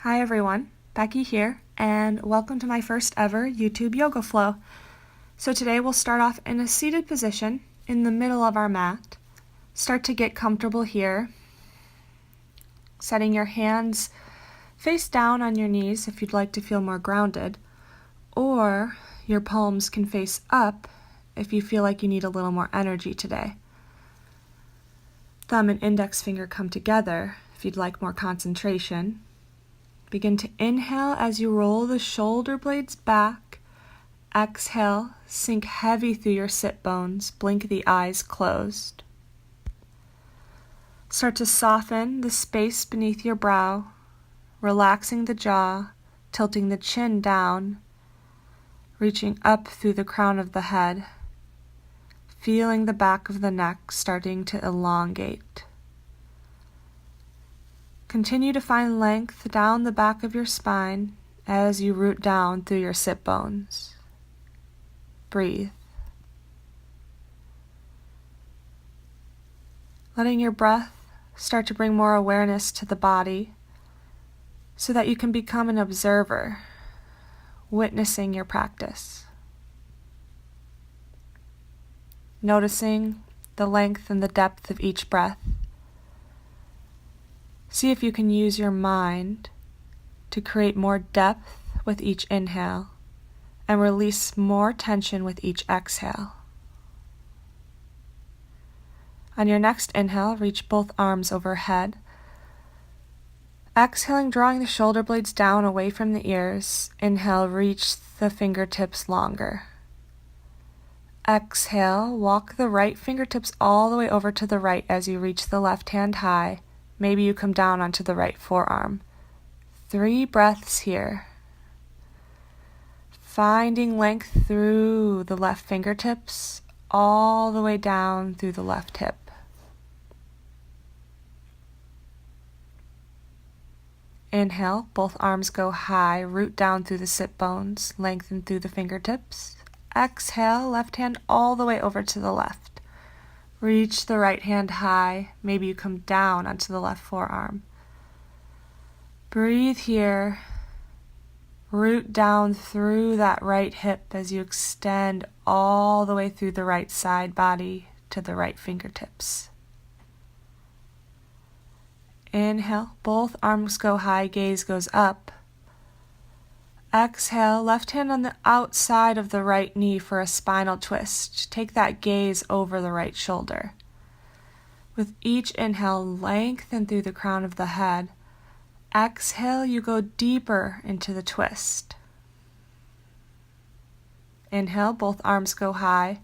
Hi everyone, Becky here, and welcome to my first ever YouTube yoga flow. So today we'll start off in a seated position in the middle of our mat. Start to get comfortable here, setting your hands face down on your knees if you'd like to feel more grounded, or your palms can face up if you feel like you need a little more energy today. Thumb and index finger come together if you'd like more concentration. Begin to inhale as you roll the shoulder blades back. Exhale, sink heavy through your sit bones, blink the eyes closed. Start to soften the space beneath your brow, relaxing the jaw, tilting the chin down, reaching up through the crown of the head, feeling the back of the neck starting to elongate. Continue to find length down the back of your spine as you root down through your sit bones. Breathe. Letting your breath start to bring more awareness to the body so that you can become an observer, witnessing your practice. Noticing the length and the depth of each breath. See if you can use your mind to create more depth with each inhale and release more tension with each exhale. On your next inhale, reach both arms overhead. Exhaling, drawing the shoulder blades down away from the ears. Inhale, reach the fingertips longer. Exhale, walk the right fingertips all the way over to the right as you reach the left hand high. Maybe you come down onto the right forearm. 3 breaths here. Finding length through the left fingertips, all the way down through the left hip. Inhale, both arms go high, root down through the sit bones, lengthen through the fingertips. Exhale, left hand all the way over to the left. Reach the right hand high. Maybe you come down onto the left forearm. Breathe here. Root down through that right hip as you extend all the way through the right side body to the right fingertips. Inhale, both arms go high, gaze goes up. Exhale, left hand on the outside of the right knee for a spinal twist. Take that gaze over the right shoulder. With each inhale, lengthen through the crown of the head. Exhale, you go deeper into the twist. Inhale, both arms go high.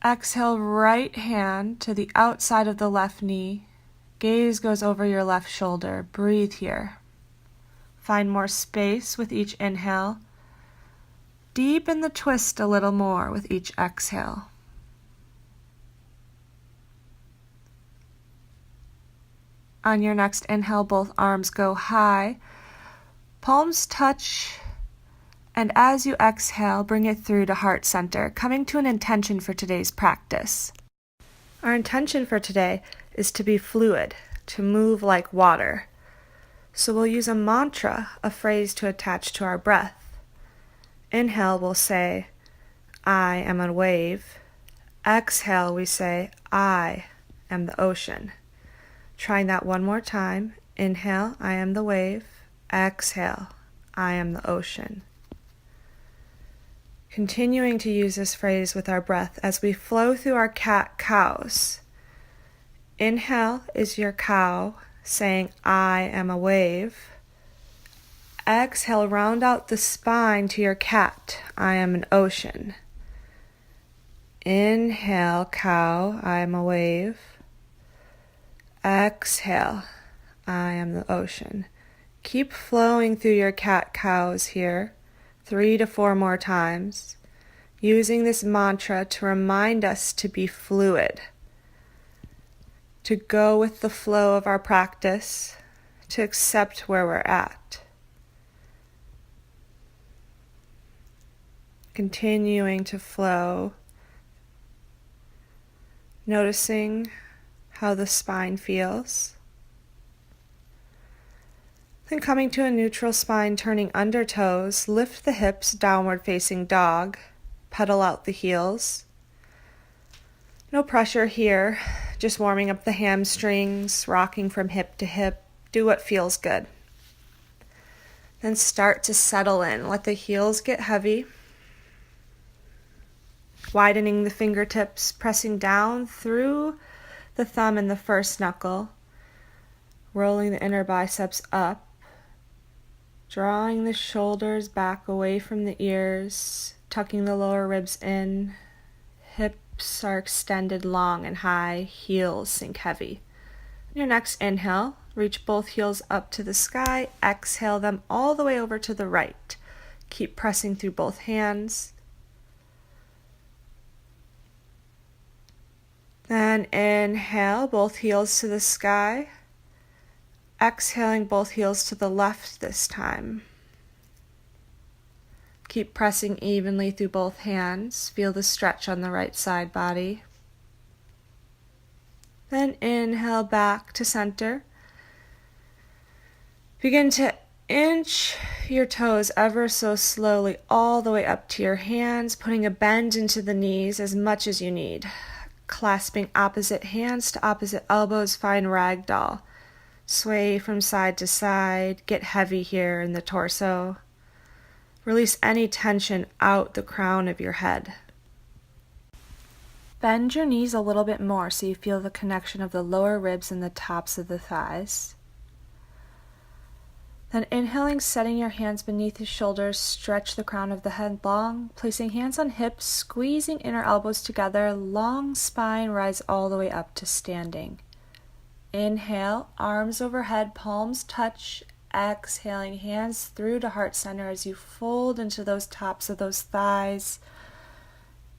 Exhale, right hand to the outside of the left knee. Gaze goes over your left shoulder. Breathe here. Find more space with each inhale. Deepen the twist a little more with each exhale. On your next inhale, both arms go high. Palms touch, and as you exhale, bring it through to heart center, coming to an intention for today's practice. Our intention for today is to be fluid, to move like water. So we'll use a mantra, a phrase to attach to our breath. Inhale, we'll say, I am a wave. Exhale, we say, I am the ocean. Trying that one more time. Inhale, I am the wave. Exhale, I am the ocean. Continuing to use this phrase with our breath as we flow through our cat-cows. Inhale is your cow, saying, I am a wave. Exhale, round out the spine to your cat. I am an ocean. Inhale, cow, I am a wave. Exhale, I am the ocean. Keep flowing through your cat-cows here, 3 to 4 more times, using this mantra to remind us to be fluid, to go with the flow of our practice, to accept where we're at. Continuing to flow, noticing how the spine feels. Then coming to a neutral spine, turning under toes, lift the hips, downward facing dog, pedal out the heels. No pressure here, just warming up the hamstrings, rocking from hip to hip. Do what feels good. Then start to settle in. Let the heels get heavy. Widening the fingertips, pressing down through the thumb and the first knuckle. Rolling the inner biceps up. Drawing the shoulders back away from the ears. Tucking the lower ribs in. Hips are extended long and high. Heels sink heavy. Your next inhale, reach both heels up to the sky. Exhale them all the way over to the right. Keep pressing through both hands. Then inhale, both heels to the sky. Exhaling both heels to the left this time. Keep pressing evenly through both hands. Feel the stretch on the right side body. Then inhale back to center. Begin to inch your toes ever so slowly all the way up to your hands, putting a bend into the knees as much as you need. Clasping opposite hands to opposite elbows, find ragdoll. Sway from side to side, get heavy here in the torso. Release any tension out the crown of your head. Bend your knees a little bit more so you feel the connection of the lower ribs and the tops of the thighs. Then inhaling, setting your hands beneath the shoulders, stretch the crown of the head long, placing hands on hips, squeezing inner elbows together, long spine, rise all the way up to standing. Inhale, arms overhead, palms touch. Exhaling, hands through to heart center as you fold into those tops of those thighs.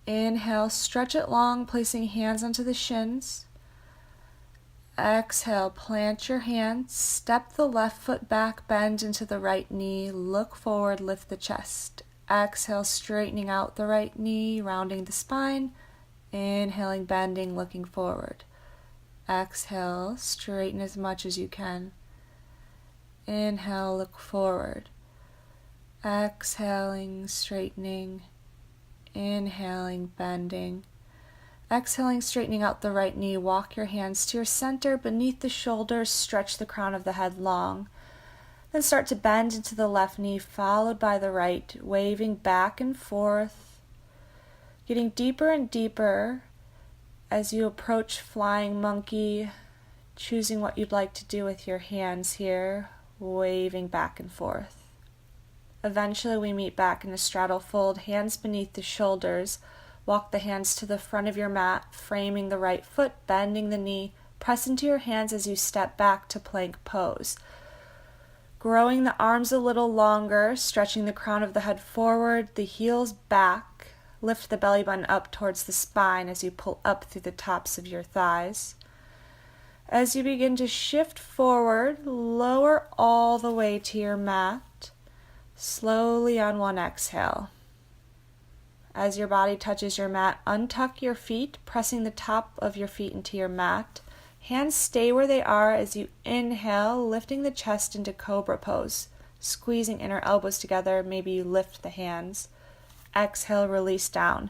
Inhale, stretch it long, placing hands onto the shins. Exhale, plant your hands, step the left foot back, bend into the right knee, look forward, lift the chest. Exhale, straightening out the right knee, rounding the spine. Inhaling, bending, looking forward. Exhale, straighten as much as you can. Inhale, look forward. Exhaling, straightening. Inhaling, bending. Exhaling, straightening out the right knee. Walk your hands to your center, beneath the shoulders. Stretch the crown of the head long. Then start to bend into the left knee, followed by the right, waving back and forth. Getting deeper and deeper as you approach flying monkey, choosing what you'd like to do with your hands here, waving back and forth. Eventually we meet back in a straddle fold, hands beneath the shoulders. Walk the hands to the front of your mat, framing the right foot, bending the knee. Press into your hands as you step back to plank pose. Growing the arms a little longer, stretching the crown of the head forward, the heels back. Lift the belly button up towards the spine as you pull up through the tops of your thighs. As you begin to shift forward, lower all the way to your mat, slowly on one exhale. As your body touches your mat, untuck your feet, pressing the top of your feet into your mat. Hands stay where they are as you inhale, lifting the chest into cobra pose, squeezing inner elbows together, maybe you lift the hands. Exhale, release down.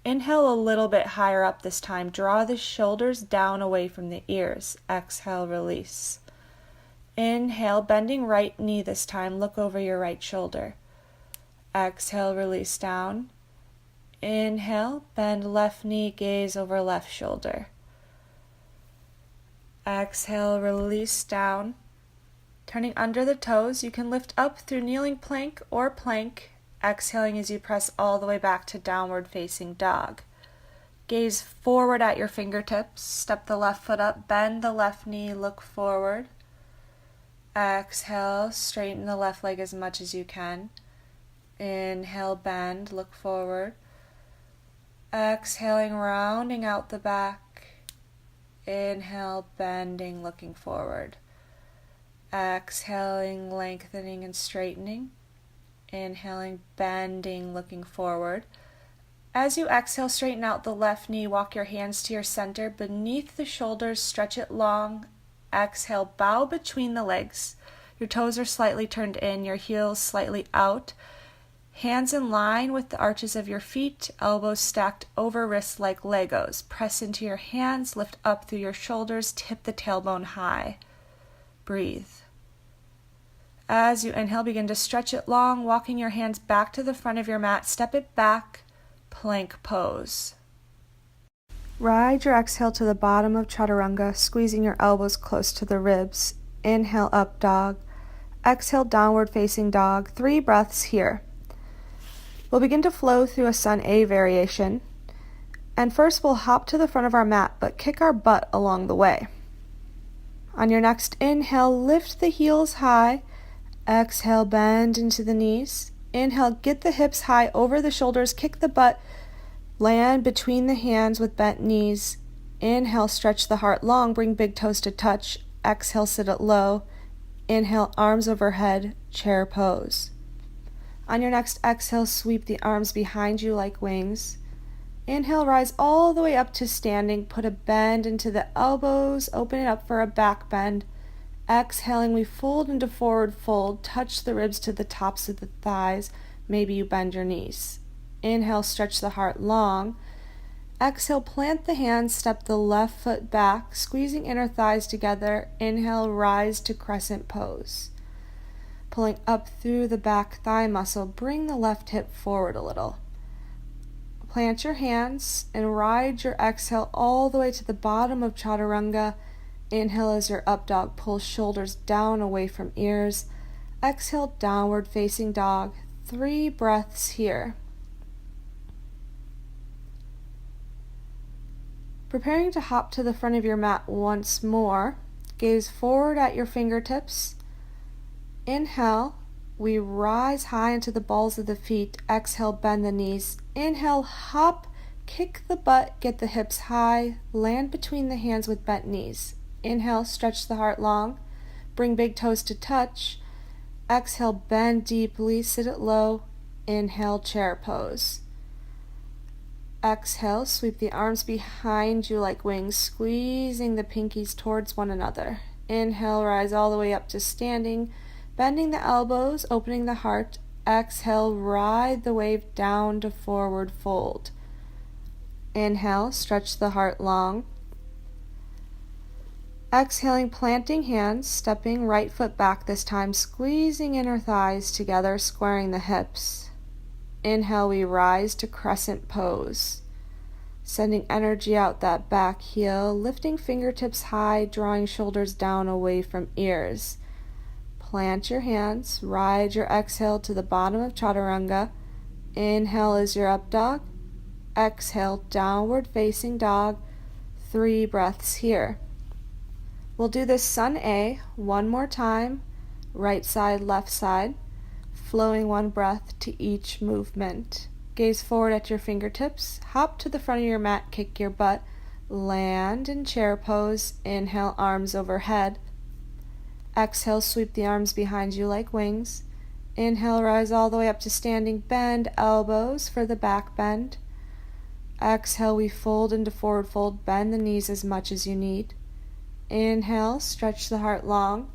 Inhale a little bit higher up this time. Draw the shoulders down away from the ears. Exhale, release. Inhale, bending right knee this time. Look over your right shoulder. Exhale, release down. Inhale, bend left knee, gaze over left shoulder. Exhale, release down. Turning under the toes, you can lift up through kneeling plank or plank. Exhaling as you press all the way back to downward facing dog. Gaze forward at your fingertips. Step the left foot up, bend the left knee, look forward. Exhale, straighten the left leg as much as you can. Inhale, bend, look forward. Exhaling, rounding out the back. Inhale, bending, looking forward. Exhaling, lengthening and straightening. Inhaling, bending, looking forward. As you exhale, straighten out the left knee. Walk your hands to your center. Beneath the shoulders, stretch it long. Exhale, bow between the legs. Your toes are slightly turned in, your heels slightly out. Hands in line with the arches of your feet, elbows stacked over wrists like Legos. Press into your hands, lift up through your shoulders, tip the tailbone high. Breathe. As you inhale, begin to stretch it long, walking your hands back to the front of your mat. Step it back, plank pose. Ride your exhale to the bottom of chaturanga, squeezing your elbows close to the ribs. Inhale, up dog. Exhale, downward facing dog. 3 breaths here. We'll begin to flow through a Sun A variation. And first we'll hop to the front of our mat, but kick our butt along the way. On your next inhale, lift the heels high. Exhale, bend into the knees. Inhale, get the hips high over the shoulders, kick the butt, land between the hands with bent knees. Inhale, stretch the heart long, bring big toes to touch. Exhale, sit it low. Inhale, arms overhead, chair pose. On your next exhale, sweep the arms behind you like wings. Inhale, rise all the way up to standing. Put a bend into the elbows, open it up for a back bend. Exhaling, we fold into forward fold, touch the ribs to the tops of the thighs. Maybe you bend your knees. Inhale, stretch the heart long. Exhale, plant the hands, step the left foot back, squeezing inner thighs together. Inhale, rise to crescent pose. Pulling up through the back thigh muscle, bring the left hip forward a little. Plant your hands and ride your exhale all the way to the bottom of chaturanga. Inhale as your up dog, pull shoulders down away from ears. Exhale, downward facing dog. 3 breaths here. Preparing to hop to the front of your mat once more. Gaze forward at your fingertips. Inhale, we rise high into the balls of the feet. Exhale, bend the knees. Inhale, hop, kick the butt, get the hips high, land between the hands with bent knees. Inhale, stretch the heart long, bring big toes to touch. Exhale, bend deeply, sit it low. Inhale, chair pose. Exhale, sweep the arms behind you like wings, squeezing the pinkies towards one another. Inhale, rise all the way up to standing, bending the elbows, opening the heart. Exhale, ride the wave down to forward fold. Inhale, stretch the heart long. Exhaling, planting hands, stepping right foot back this time, squeezing inner thighs together, squaring the hips. Inhale, we rise to crescent pose. Sending energy out that back heel, lifting fingertips high, drawing shoulders down away from ears. Plant your hands, ride your exhale to the bottom of chaturanga. Inhale is your up dog. Exhale, downward facing dog. 3 breaths here. We'll do this Sun A one more time, right side, left side, flowing 1 breath to each movement. Gaze forward at your fingertips, hop to the front of your mat, kick your butt, land in chair pose. Inhale, arms overhead. Exhale, sweep the arms behind you like wings. Inhale, rise all the way up to standing, bend elbows for the back bend. Exhale, we fold into forward fold, bend the knees as much as you need. Inhale, stretch the heart long.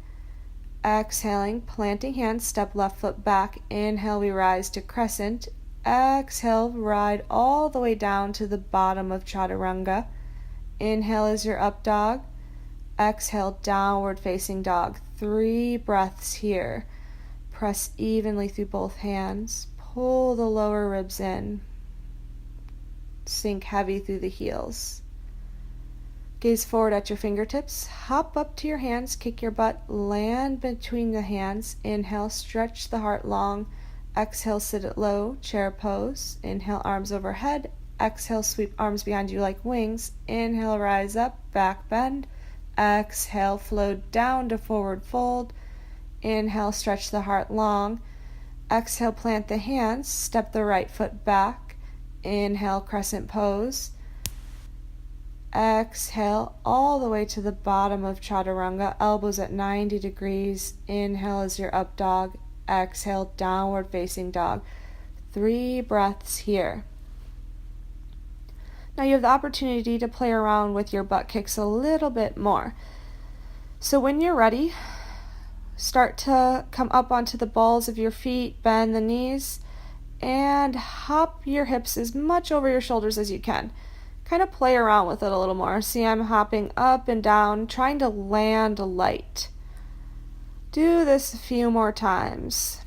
Exhaling, planting hands, step left foot back. Inhale, we rise to crescent. Exhale, ride all the way down to the bottom of chaturanga. Inhale is your up dog. Exhale, downward facing dog. 3 breaths here. Press evenly through both hands. Pull the lower ribs in. Sink heavy through the heels. Gaze forward at your fingertips, hop up to your hands, kick your butt, land between the hands. Inhale, stretch the heart long. Exhale, sit it low, chair pose. Inhale, arms overhead. Exhale, sweep arms behind you like wings. Inhale, rise up, back bend. Exhale, float down to forward fold. Inhale, stretch the heart long. Exhale, plant the hands, step the right foot back. Inhale, crescent pose. Exhale all the way to the bottom of chaturanga, elbows at 90 degrees. Inhale is your up dog. Exhale, downward facing dog. 3 breaths here. Now you have the opportunity to play around with your butt kicks a little bit more. So when you're ready, Start to come up onto the balls of your feet, bend the knees, and hop your hips as much over your shoulders as you can. Kind of play around with it a little more. See, I'm hopping up and down, trying to land light. Do this a few more times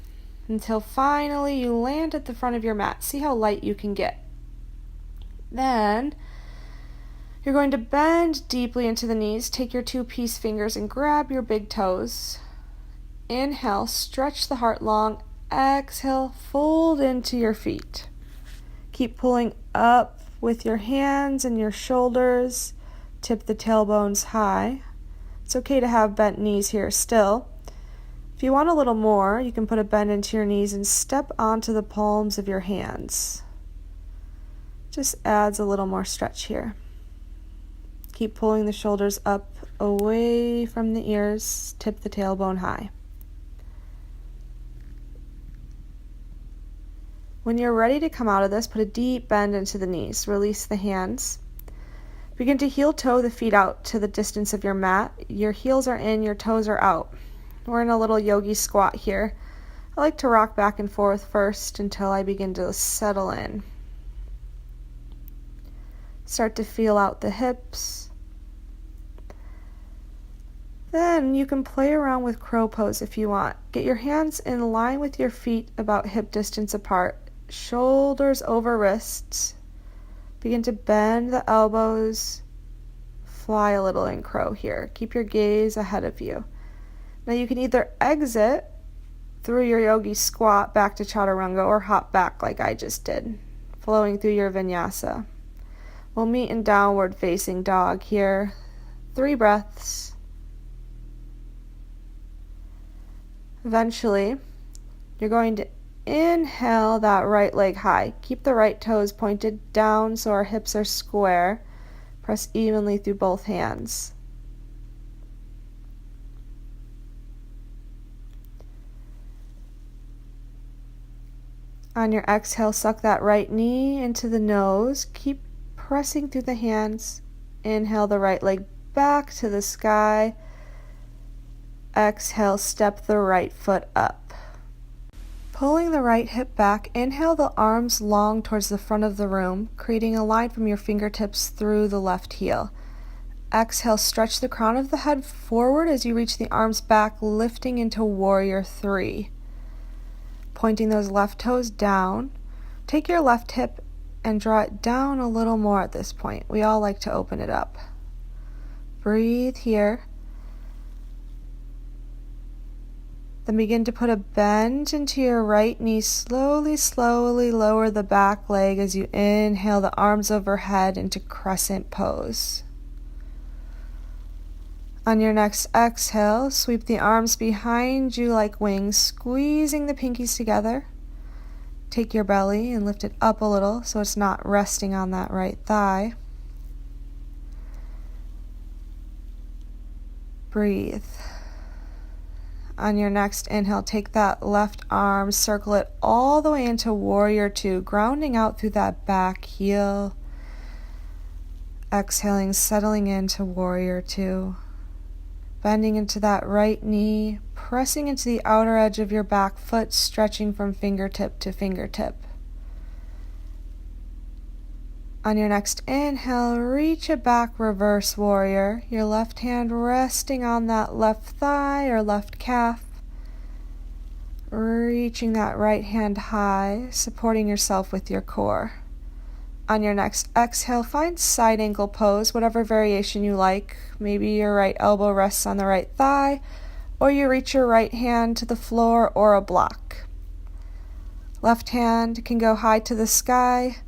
until finally you land at the front of your mat. See how light you can get. Then you're going to bend deeply into the knees. Take your 2 peace fingers and grab your big toes. Inhale, stretch the heart long. Exhale, fold into your feet. Keep pulling up with your hands and your shoulders. Tip the tailbones high. It's okay to have bent knees here still. If you want a little more, you can put a bend into your knees and step onto the palms of your hands. Just adds a little more stretch here. Keep pulling the shoulders up away from the ears. Tip the tailbone high. When you're ready to come out of this, put a deep bend into the knees. Release the hands. Begin to heel toe the feet out to the distance of your mat. Your heels are in, your toes are out. We're in a little yogi squat here. I like to rock back and forth first until I begin to settle in. Start to feel out the hips. Then you can play around with crow pose if you want. Get your hands in line with your feet about hip distance apart. Shoulders over wrists. Begin to bend the elbows. Fly a little in crow here. Keep your gaze ahead of you. Now you can either exit through your yogi squat back to chaturanga or hop back like I just did, flowing through your vinyasa. We'll meet in downward facing dog here. 3 breaths. Eventually, you're going to inhale that right leg high. Keep the right toes pointed down so our hips are square. Press evenly through both hands. On your exhale, suck that right knee into the nose. Keep pressing through the hands. Inhale the right leg back to the sky. Exhale, step the right foot up. Pulling the right hip back, inhale the arms long towards the front of the room, creating a line from your fingertips through the left heel. Exhale, stretch the crown of the head forward as you reach the arms back, lifting into warrior 3. Pointing those left toes down. Take your left hip and draw it down a little more at this point. We all like to open it up. Breathe here. Then begin to put a bend into your right knee. Slowly, slowly lower the back leg as you inhale the arms overhead into crescent pose. On your next exhale, sweep the arms behind you like wings, squeezing the pinkies together. Take your belly and lift it up a little so it's not resting on that right thigh. Breathe. On your next inhale, take that left arm, circle it all the way into warrior 2, grounding out through that back heel. Exhaling, settling into warrior 2. Bending into that right knee, pressing into the outer edge of your back foot, stretching from fingertip to fingertip. On your next inhale, reach it back, reverse warrior. Your left hand resting on that left thigh or left calf. Reaching that right hand high, supporting yourself with your core. On your next exhale, find side ankle pose, whatever variation you like. Maybe your right elbow rests on the right thigh, or you reach your right hand to the floor or a block. Left hand can go high to the sky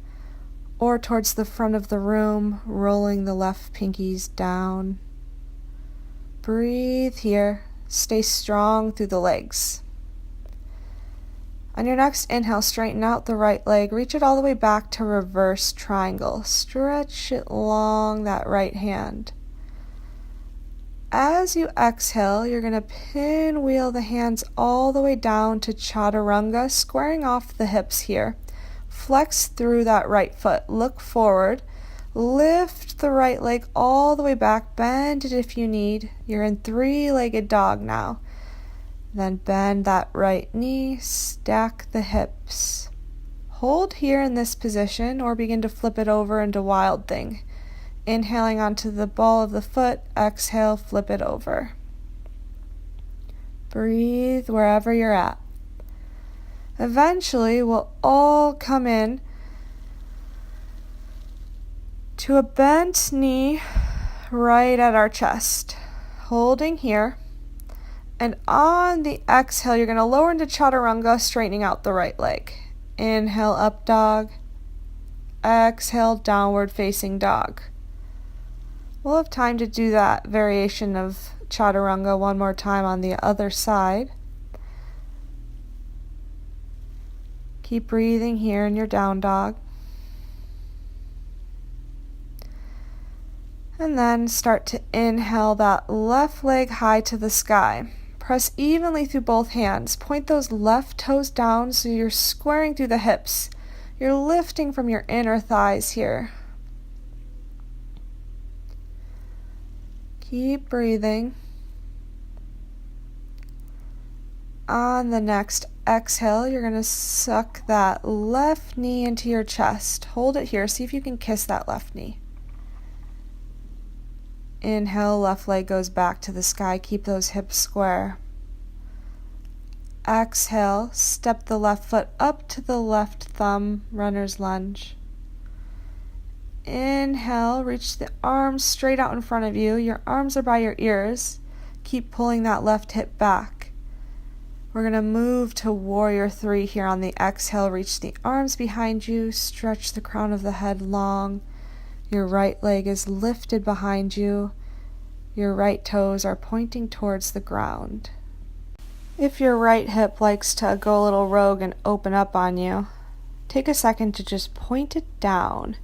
or towards the front of the room, rolling the left pinkies down. Breathe here. Stay strong through the legs. On your next inhale, straighten out the right leg. Reach it all the way back to reverse triangle. Stretch it long, that right hand. As you exhale, you're going to pinwheel the hands all the way down to chaturanga, squaring off the hips here. Flex through that right foot. Look forward. Lift the right leg all the way back. Bend it if you need. You're in 3-legged dog now. Then bend that right knee, stack the hips. Hold here in this position or begin to flip it over into Wild Thing. Inhaling onto the ball of the foot, exhale, flip it over. Breathe wherever you're at. Eventually, we'll all come in to a bent knee right at our chest. Holding here. And on the exhale, you're going to lower into chaturanga, straightening out the right leg. Inhale, up dog. Exhale, downward facing dog. We'll have time to do that variation of chaturanga one more time on the other side. Keep breathing here in your down dog. And then start to inhale that left leg high to the sky. Press evenly through both hands. Point those left toes down so you're squaring through the hips. You're lifting from your inner thighs here. Keep breathing. On the next exhale, you're going to suck that left knee into your chest. Hold it here. See if you can kiss that left knee. Inhale, left leg goes back to the sky. Keep those hips square. Exhale, step the left foot up to the left thumb, runner's lunge. Inhale, reach the arms straight out in front of you. Your arms are by your ears. Keep pulling that left hip back. We're going to move to warrior 3 here on the exhale. Reach the arms behind you. Stretch the crown of the head long. Your right leg is lifted behind you. Your right toes are pointing towards the ground. If your right hip likes to go a little rogue and open up on you, take a second to just point it down.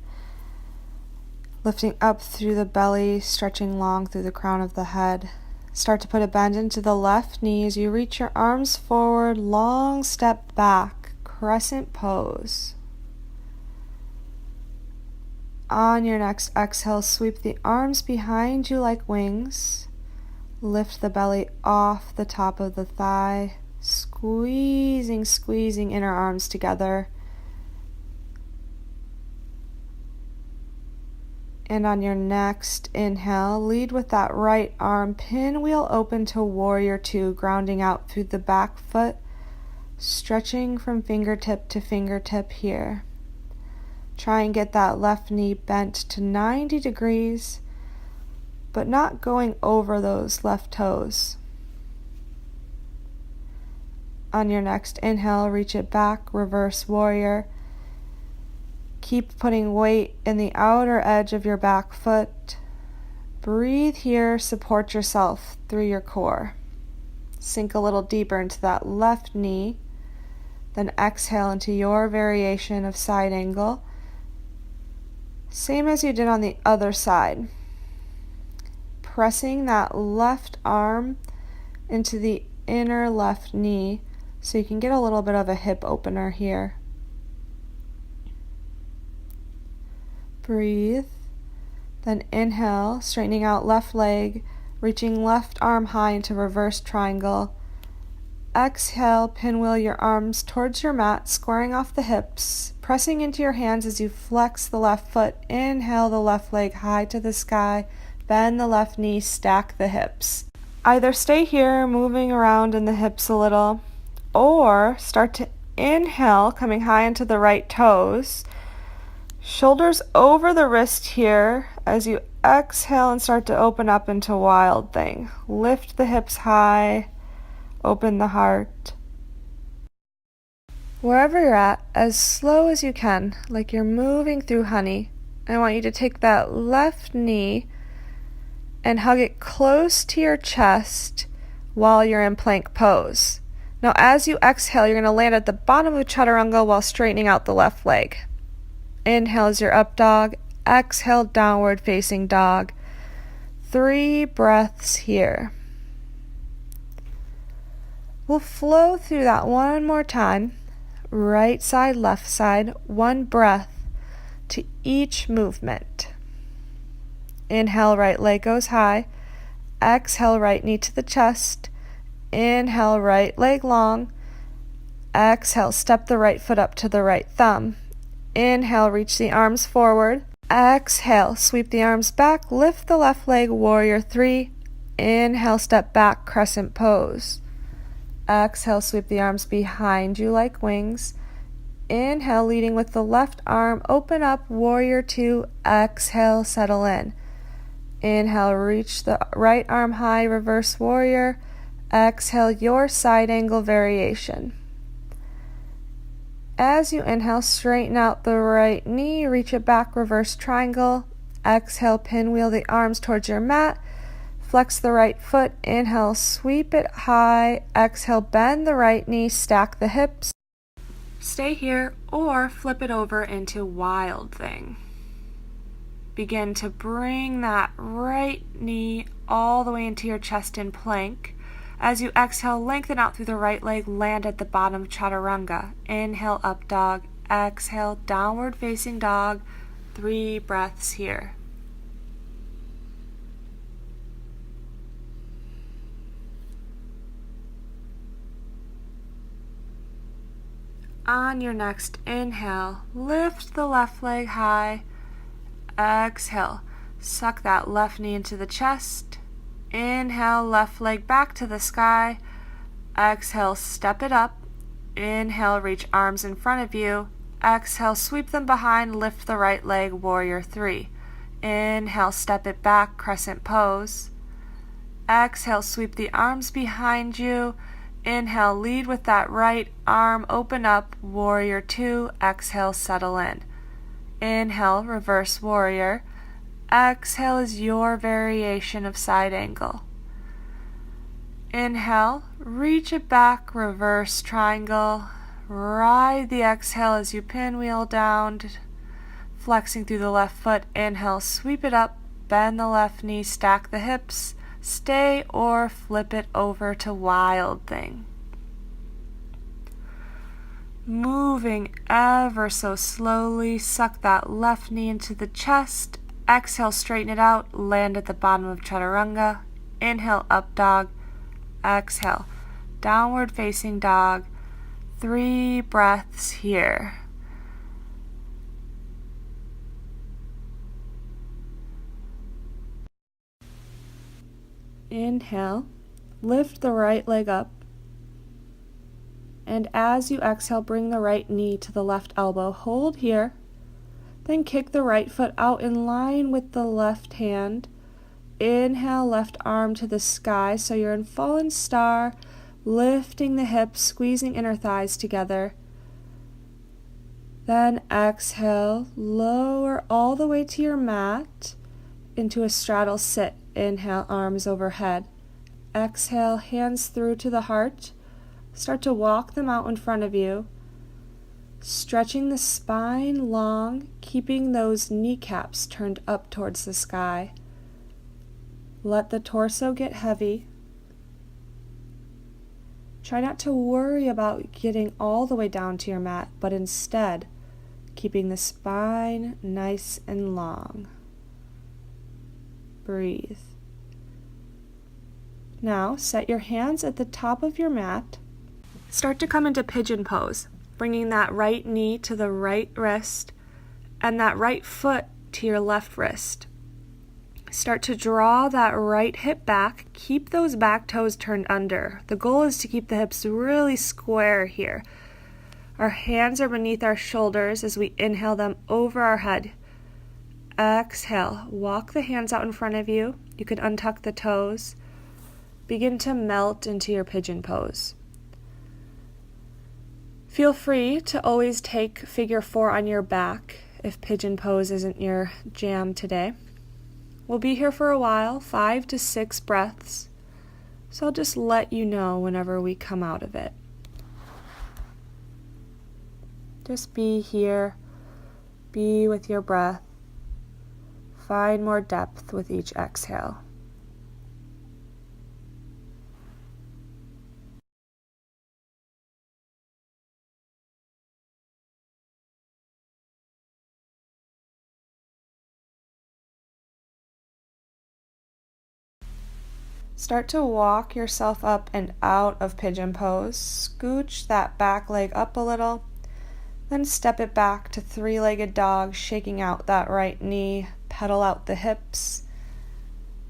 Lifting up through the belly, stretching long through the crown of the head. Start to put a bend into the left knee as you reach your arms forward, long step back, crescent pose. On your next exhale, sweep the arms behind you like wings. Lift the belly off the top of the thigh, squeezing inner arms together. And on your next inhale, lead with that right arm, pinwheel open to warrior 2, grounding out through the back foot, stretching from fingertip to fingertip here. Try and get that left knee bent to 90 degrees, but not going over those left toes. On your next inhale, reach it back, reverse warrior. Keep putting weight in the outer edge of your back foot. Breathe here, support yourself through your core. Sink a little deeper into that left knee, then exhale into your variation of side angle. Same as you did on the other side. Pressing that left arm into the inner left knee so you can get a little bit of a hip opener here. Breathe. Then inhale, straightening out left leg, reaching left arm high into reverse triangle. Exhale, pinwheel your arms towards your mat, squaring off the hips, pressing into your hands as you flex the left foot. Inhale the left leg high to the sky, bend the left knee, stack the hips. Either stay here, moving around in the hips a little, or start to inhale, coming high into the right toes. Shoulders over the wrist here as you exhale and start to open up into Wild Thing. Lift the hips high, open the heart. Wherever you're at, as slow as you can, like you're moving through honey, I want you to take that left knee and hug it close to your chest while you're in plank pose. Now as you exhale, you're going to land at the bottom of chaturanga while straightening out the left leg. Inhale is your up dog, exhale downward facing dog. 3 breaths here. We'll flow through that one more time. Right side, left side, 1 breath to each movement. Inhale, right leg goes high. Exhale, right knee to the chest. Inhale, right leg long. Exhale, step the right foot up to the right thumb. Inhale, reach the arms forward. Exhale, sweep the arms back, lift the left leg, warrior three. Inhale, step back, crescent pose. Exhale, sweep the arms behind you like wings. Inhale, leading with the left arm, open up, warrior two. Exhale, settle in. Inhale, reach the right arm high, reverse warrior. Exhale, your side angle variation. As you inhale, straighten out the right knee, reach it back, reverse triangle. Exhale, pinwheel the arms towards your mat. Flex the right foot. Inhale, sweep it high. Exhale, bend the right knee, stack the hips. Stay here or flip it over into wild thing. Begin to bring that right knee all the way into your chest in plank. As you exhale, lengthen out through the right leg, land at the bottom of chaturanga. Inhale, up dog. Exhale, downward facing dog. 3 breaths here. On your next inhale, lift the left leg high. Exhale, suck that left knee into the chest. Inhale, left leg back to the sky. Exhale, step it up. Inhale, reach arms in front of you. Exhale, sweep them behind, lift the right leg, warrior three. Inhale, step it back, crescent pose. Exhale, sweep the arms behind you. Inhale, lead with that right arm, open up, warrior two. Exhale, settle in. Inhale, reverse warrior. Exhale is your variation of side angle. Inhale, reach it back, reverse triangle. Ride the exhale as you pinwheel down, flexing through the left foot. Inhale, sweep it up, bend the left knee, stack the hips. Stay or flip it over to wild thing. Moving ever so slowly, suck that left knee into the chest. Exhale, straighten it out, land at the bottom of chaturanga. Inhale, up dog. Exhale, downward facing dog. 3 breaths here. Inhale, lift the right leg up. And as you exhale, bring the right knee to the left elbow. Hold here. Then kick the right foot out in line with the left hand. Inhale, left arm to the sky so you're in fallen star, lifting the hips, squeezing inner thighs together. Then exhale, lower all the way to your mat into a straddle sit. Inhale, arms overhead. Exhale, hands through to the heart. Start to walk them out in front of you. Stretching the spine long, keeping those kneecaps turned up towards the sky. Let the torso get heavy. Try not to worry about getting all the way down to your mat, but instead, keeping the spine nice and long. Breathe. Now, set your hands at the top of your mat. Start to come into pigeon pose, bringing that right knee to the right wrist and that right foot to your left wrist. Start to draw that right hip back. Keep those back toes turned under. The goal is to keep the hips really square here. Our hands are beneath our shoulders as we inhale them over our head. Exhale, walk the hands out in front of you. You can untuck the toes. Begin to melt into your pigeon pose. Feel free to always take figure 4 on your back if pigeon pose isn't your jam today. We'll be here for a while, 5 to 6 breaths, so I'll just let you know whenever we come out of it. Just be here, be with your breath, find more depth with each exhale. Start to walk yourself up and out of pigeon pose. Scooch that back leg up a little. Then step it back to three-legged dog, shaking out that right knee. Pedal out the hips.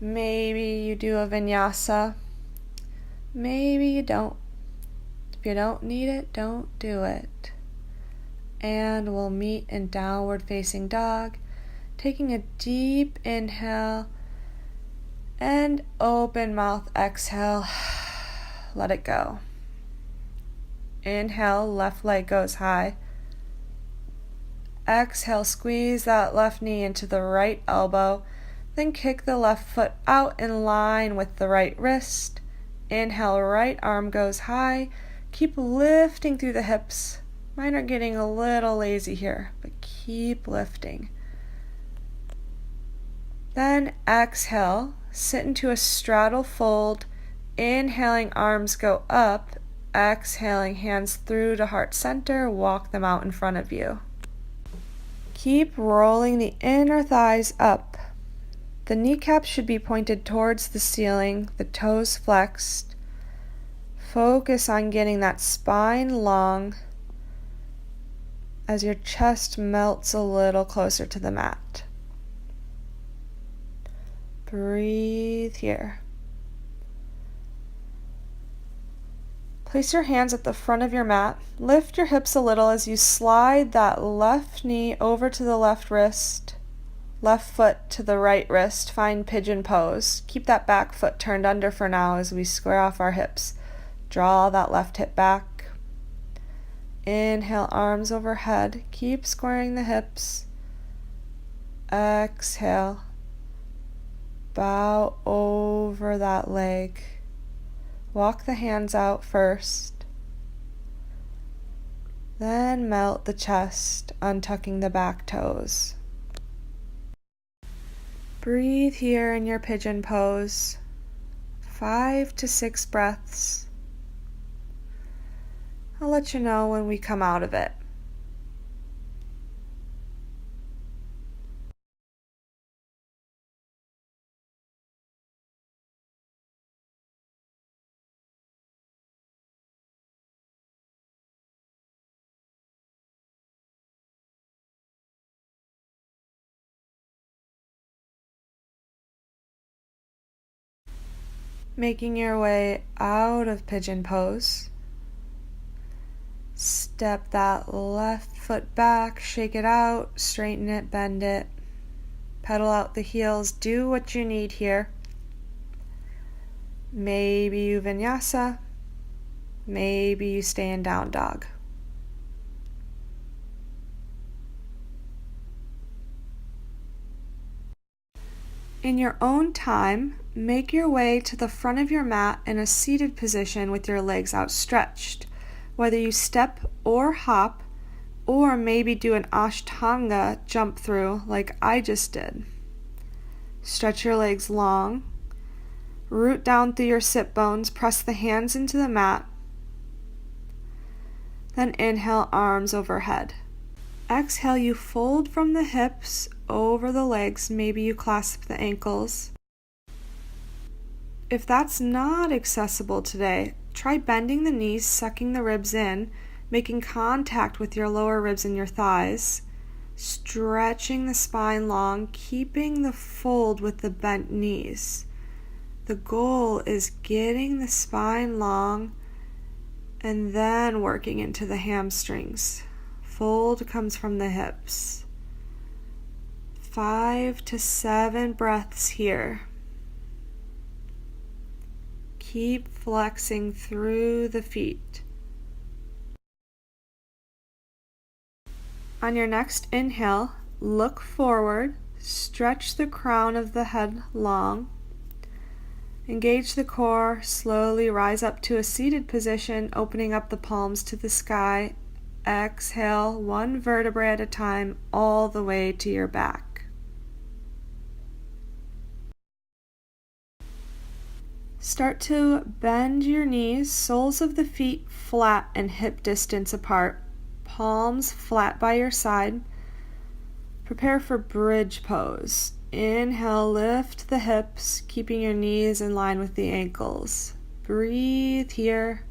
Maybe you do a vinyasa. Maybe you don't. If you don't need it, don't do it. And we'll meet in downward facing dog. Taking a deep inhale and open mouth exhale. Let it go. Inhale, left leg goes high. Exhale, squeeze that left knee into the right elbow. Then kick the left foot out in line with the right wrist. Inhale, right arm goes high. Keep lifting through the hips. Mine are getting a little lazy here, but keep lifting. Then exhale, sit into a straddle fold. Inhaling, arms go up. Exhaling, hands through to heart center. Walk them out in front of you. Keep rolling the inner thighs up. The kneecaps should be pointed towards the ceiling, the toes flexed. Focus on getting that spine long as your chest melts a little closer to the mat. Breathe here. Place your hands at the front of your mat. Lift your hips a little as you slide that left knee over to the left wrist, left foot to the right wrist. Find pigeon pose. Keep that back foot turned under for now as we square off our hips. Draw that left hip back. Inhale, arms overhead. Keep squaring the hips. Exhale. Bow over that leg. Walk the hands out first. Then melt the chest, untucking the back toes. Breathe here in your pigeon pose. 5 to 6 breaths. I'll let you know when we come out of it. Making your way out of pigeon pose. Step that left foot back, shake it out, straighten it, bend it. Pedal out the heels, do what you need here. Maybe you vinyasa, maybe you stay in down dog. In your own time, make your way to the front of your mat in a seated position with your legs outstretched. Whether you step or hop, or maybe do an Ashtanga jump through like I just did. Stretch your legs long. Root down through your sit bones. Press the hands into the mat. Then inhale, arms overhead. Exhale, you fold from the hips over the legs. Maybe you clasp the ankles. If that's not accessible today, try bending the knees, sucking the ribs in, making contact with your lower ribs and your thighs, stretching the spine long, keeping the fold with the bent knees. The goal is getting the spine long and then working into the hamstrings. Fold comes from the hips. 5 to 7 breaths here. Keep flexing through the feet. On your next inhale, look forward, stretch the crown of the head long. Engage the core, slowly rise up to a seated position, opening up the palms to the sky. Exhale, one vertebrae at a time, all the way to your back. Start to bend your knees, soles of the feet flat and hip distance apart, palms flat by your side. Prepare for bridge pose. Inhale, lift the hips, keeping your knees in line with the ankles. Breathe here.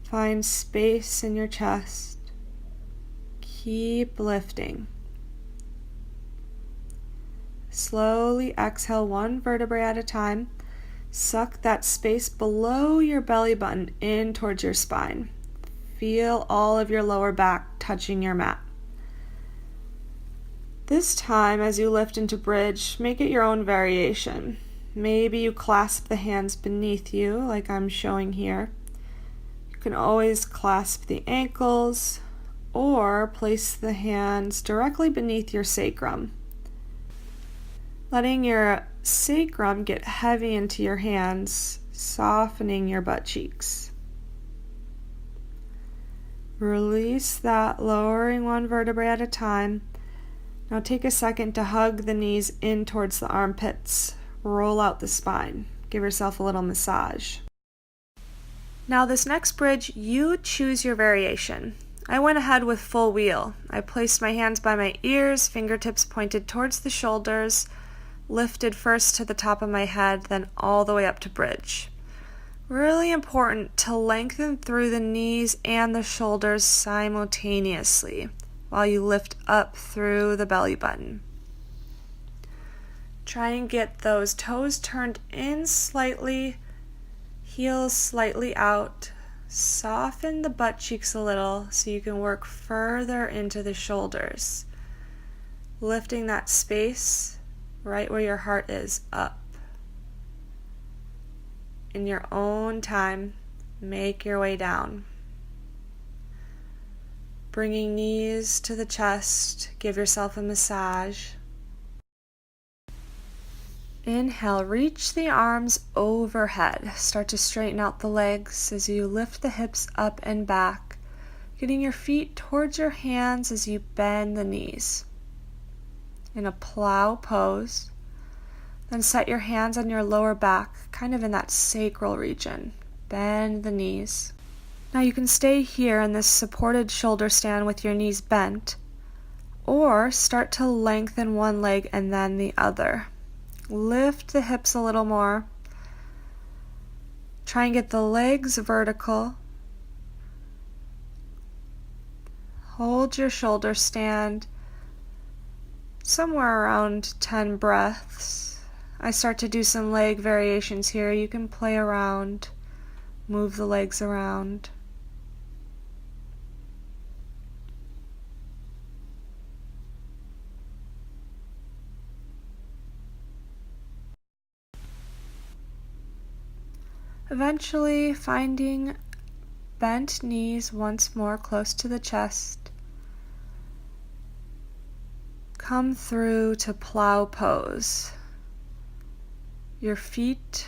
Find space in your chest. Keep lifting. Slowly exhale one vertebrae at a time. Suck that space below your belly button in towards your spine. Feel all of your lower back touching your mat. This time, as you lift into bridge, make it your own variation. Maybe you clasp the hands beneath you, like I'm showing here. You can always clasp the ankles or place the hands directly beneath your sacrum. Letting your sacrum get heavy into your hands, softening your butt cheeks. Release that, lowering one vertebrae at a time. Now take a second to hug the knees in towards the armpits. Roll out the spine. Give yourself a little massage. Now this next bridge, you choose your variation. I went ahead with full wheel. I placed my hands by my ears, fingertips pointed towards the shoulders, lifted first to the top of my head, then all the way up to bridge. Really important to lengthen through the knees and the shoulders simultaneously while you lift up through the belly button. Try and get those toes turned in slightly, heels slightly out. Soften the butt cheeks a little so you can work further into the shoulders. Lifting that space right where your heart is up. In your own time, make your way down. Bringing knees to the chest, give yourself a massage. Inhale, reach the arms overhead. Start to straighten out the legs as you lift the hips up and back, getting your feet towards your hands as you bend the knees. In a plow pose, then set your hands on your lower back, kind of in that sacral region. Bend the knees. Now you can stay here in this supported shoulder stand with your knees bent, or start to lengthen one leg and then the other. Lift the hips a little more. Try and get the legs vertical. Hold your shoulder stand somewhere around 10 breaths. I start to do some leg variations here. You can play around, move the legs around. Eventually finding bent knees once more close to the chest. Come through to plow pose. Your feet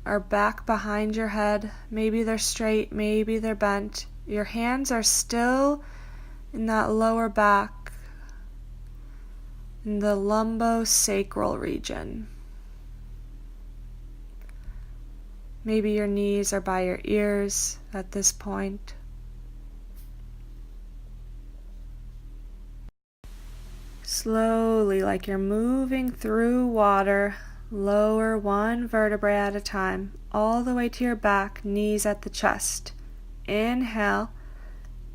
are back behind your head. Maybe they're straight, maybe they're bent. Your hands are still in that lower back, in the lumbosacral region. Maybe your knees are by your ears at this point. Slowly, like you're moving through water, lower one vertebrae at a time, all the way to your back, knees at the chest. Inhale,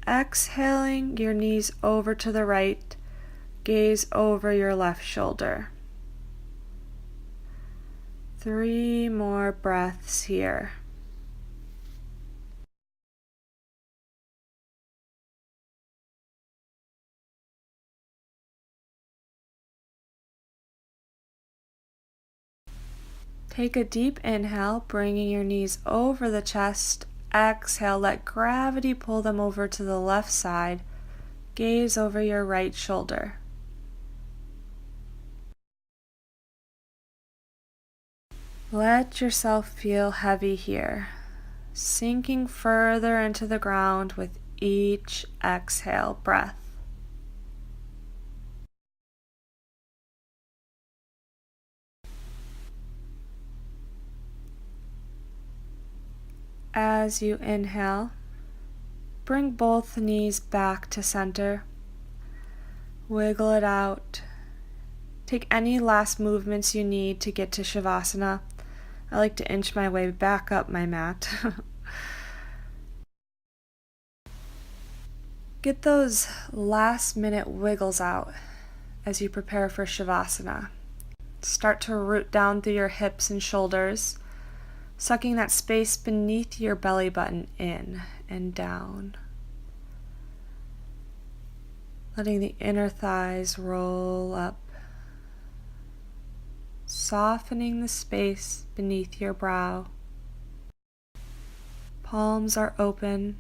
exhaling your knees over to the right, gaze over your left shoulder. 3 more breaths here. Take a deep inhale, bringing your knees over the chest. Exhale, let gravity pull them over to the left side. Gaze over your right shoulder. Let yourself feel heavy here, sinking further into the ground with each exhale breath. As you inhale, bring both knees back to center. Wiggle it out. Take any last movements you need to get to Savasana. I like to inch my way back up my mat. Get those last minute wiggles out as you prepare for Savasana. Start to root down through your hips and shoulders, sucking that space beneath your belly button in and down. Letting the inner thighs roll up, softening the space beneath your brow. Palms are open,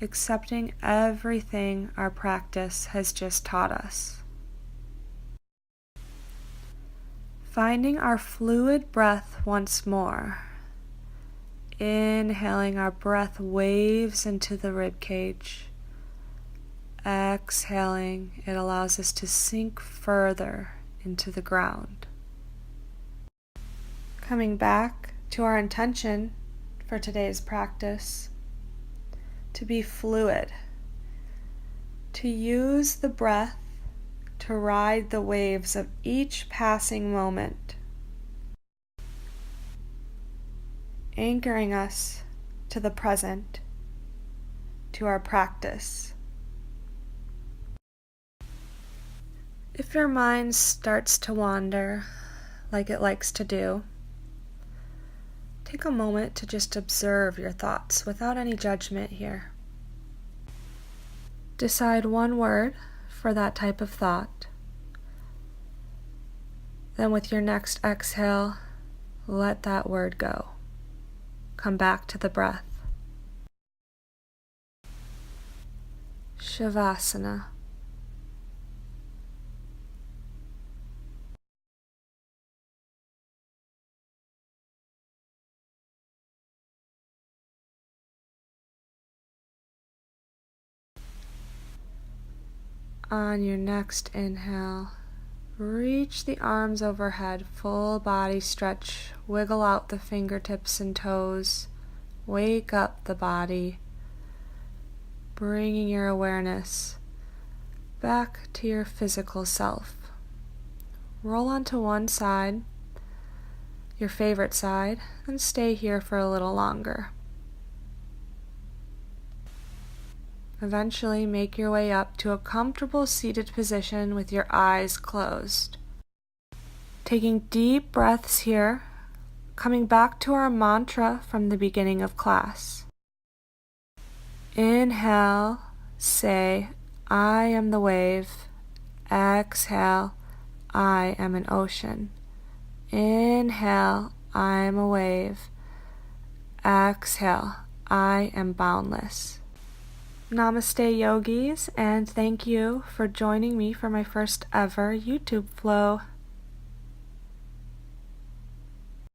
accepting everything our practice has just taught us. Finding our fluid breath once more. Inhaling, our breath waves into the rib cage. Exhaling, it allows us to sink further into the ground. Coming back to our intention for today's practice, to be fluid, to use the breath to ride the waves of each passing moment, anchoring us to the present, to our practice. If your mind starts to wander, like it likes to do, take a moment to just observe your thoughts without any judgment here. Decide one word for that type of thought. Then with your next exhale, let that word go. Come back to the breath. Savasana. On your next inhale, reach the arms overhead, full body stretch, wiggle out the fingertips and toes, wake up the body, bringing your awareness back to your physical self. Roll onto one side, your favorite side, and stay here for a little longer. Eventually, make your way up to a comfortable seated position with your eyes closed. Taking deep breaths here, coming back to our mantra from the beginning of class. Inhale, say, I am the wave. Exhale, I am an ocean. Inhale, I am a wave. Exhale, I am boundless. Namaste, yogis, and thank you for joining me for my first ever YouTube flow.